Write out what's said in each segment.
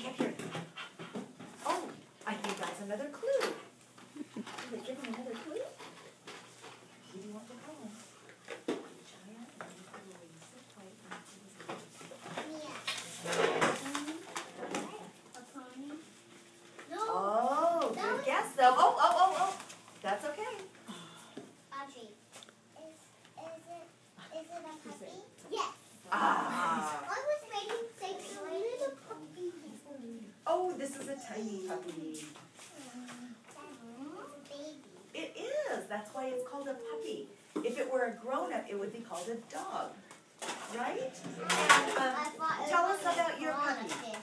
up here. Oh, I think that's another clue. Did they give him another clue? Who do you want to call him? Giant and sit tight Oh, good guess though. Oh. That's okay. Audrey, is it a puppy? Yes. Ah. I was ready to say little puppy. Oh, this is a tiny puppy. It is. That's why it's called a puppy. If it were a grown-up, it would be called a dog. Right? And, tell us about your puppy.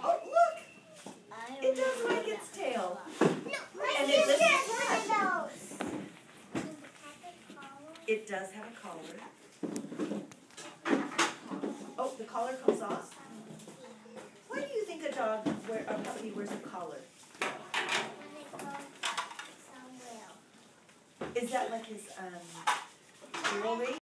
Oh, look! It does wag its tail. And it lifts its head. It does have a collar. Oh, the collar comes off. Why do you think a puppy wears a collar? Is that like his jewelry?